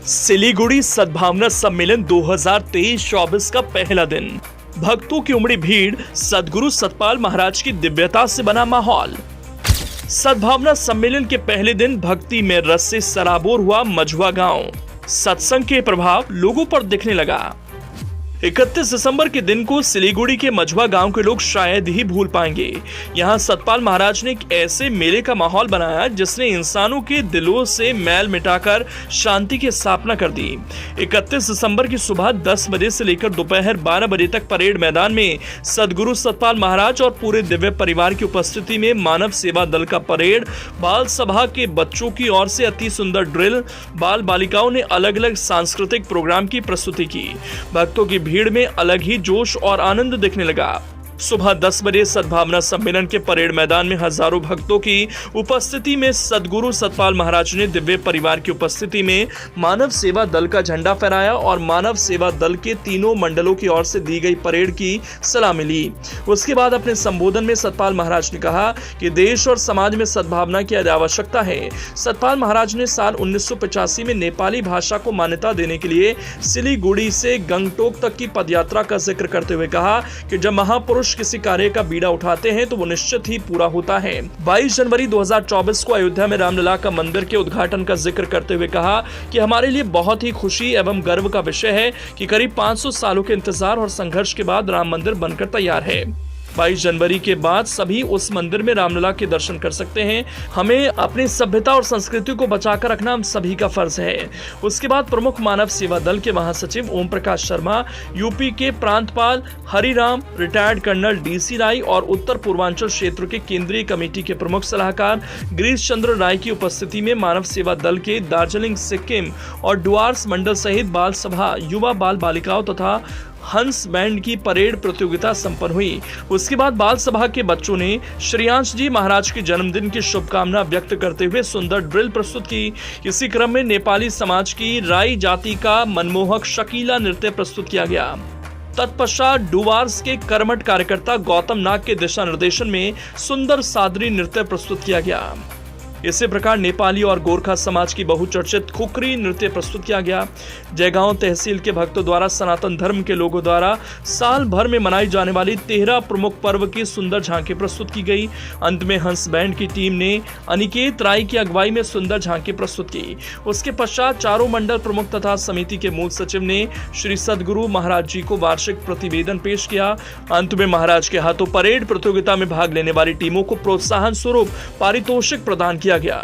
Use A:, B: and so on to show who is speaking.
A: सिलीगुड़ी सद्भावना सम्मेलन 2023-24 का पहला दिन। भक्तों की उमड़ी भीड़, सद्गुरु सतपाल महाराज की दिव्यता से बना माहौल। सद्भावना सम्मेलन के पहले दिन भक्ति में रस से सराबोर हुआ मझुआ गांव। सत्संग के प्रभाव लोगों पर दिखने लगा। 31 दिसंबर के दिन को सिलीगुड़ी के मझुआ गांव के लोग शायद ही भूल पाएंगे। यहां सतपाल महाराज ने एक ऐसे मेले का माहौल बनाया जिसने इंसानों के दिलों से मैल मिटाकर शांति की स्थापना कर दी। 31 दिसंबर की सुबह 10 बजे से लेकर दोपहर 12 बजे तक परेड मैदान में सद्गुरु सतपाल महाराज और पूरे दिव्य परिवार की उपस्थिति में मानव सेवा दल का परेड, बाल सभा के बच्चों की ओर से अति सुंदर ड्रिल, बाल बालिकाओं ने अलग अलग सांस्कृतिक प्रोग्राम की प्रस्तुति की। भक्तों की भीड़ में अलग ही जोश और आनंद दिखने लगा। सुबह 10 बजे सद्भावना सम्मेलन के परेड मैदान में हजारों भक्तों की उपस्थिति में सद्गुरु सतपाल महाराज ने दिव्य परिवार की उपस्थिति में मानव सेवा दल का झंडा फहराया और मानव सेवा दल के तीनों मंडलों की ओर से दी गई परेड की सलामी ली। उसके बाद अपने संबोधन में सतपाल महाराज ने कहा कि देश और समाज में सद्भावना की आवश्यकता है। सतपाल महाराज ने साल 1985 में नेपाली भाषा को मान्यता देने के लिए सिलीगुड़ी से गंगटोक तक की पदयात्रा का जिक्र करते हुए कहा कि जब महापुरुष किसी कार्य का बीड़ा उठाते हैं तो वो निश्चित ही पूरा होता है। 22 जनवरी 2024 को अयोध्या में रामलला का मंदिर के उद्घाटन का जिक्र करते हुए कहा कि हमारे लिए बहुत ही खुशी एवं गर्व का विषय है कि करीब 500 सालों के इंतजार और संघर्ष के बाद राम मंदिर बनकर तैयार है। 22 जनवरी के बाद सभी उस मंदिर में रामलला के दर्शन कर सकते हैं। हमें अपनी सभ्यता और संस्कृति को बचाकर रखना हम सभी का फर्ज है। उसके बाद प्रमुख मानव सेवा दल के महासचिव ओम प्रकाश शर्मा, यूपी के प्रांतपाल हरिराम, रिटायर्ड कर्नल डीसी राय और उत्तर पूर्वांचल क्षेत्र के केंद्रीय कमेटी के प्रमुख सलाहकार गिरीश चंद्र राय की उपस्थिति में मानव सेवा दल के दार्जिलिंग, सिक्किम और डुआर्स मंडल सहित बाल सभा, युवा बाल बालिकाओं तथा हंस बैंड की परेड प्रतियोगिता संपन्न हुई। उसके बाद बाल सभा के बच्चों ने श्रेयांश जी महाराज के जन्मदिन की शुभकामना व्यक्त करते हुए सुंदर ड्रिल प्रस्तुत की। इसी क्रम में नेपाली समाज की राई जाति का मनमोहक शकीला नृत्य प्रस्तुत किया गया। तत्पश्चात डुवार्स के कर्मठ कार्यकर्ता गौतम नाग के दिशा निर्देशन में सुंदर सादरी नृत्य प्रस्तुत किया गया। इसी प्रकार नेपाली और गोरखा समाज की बहुचर्चित खुखरी नृत्य प्रस्तुत किया गया। जयगांव तहसील के भक्तों द्वारा सनातन धर्म के लोगों द्वारा साल भर में मनाई जाने वाली 13 प्रमुख पर्व की सुंदर झांकी प्रस्तुत की गई। अंत में हंस बैंड की टीम ने अनिकेत राय की अगुवाई में सुंदर झांकी प्रस्तुत की। उसके पश्चात चारों मंडल प्रमुख तथा समिति के मूल सचिव ने श्री सद्गुरु महाराज जी को वार्षिक प्रतिवेदन पेश किया। अंत में महाराज के हाथों परेड प्रतियोगिता में भाग लेने वाली टीमों को प्रोत्साहन स्वरूप पारितोषिक प्रदान किया गया।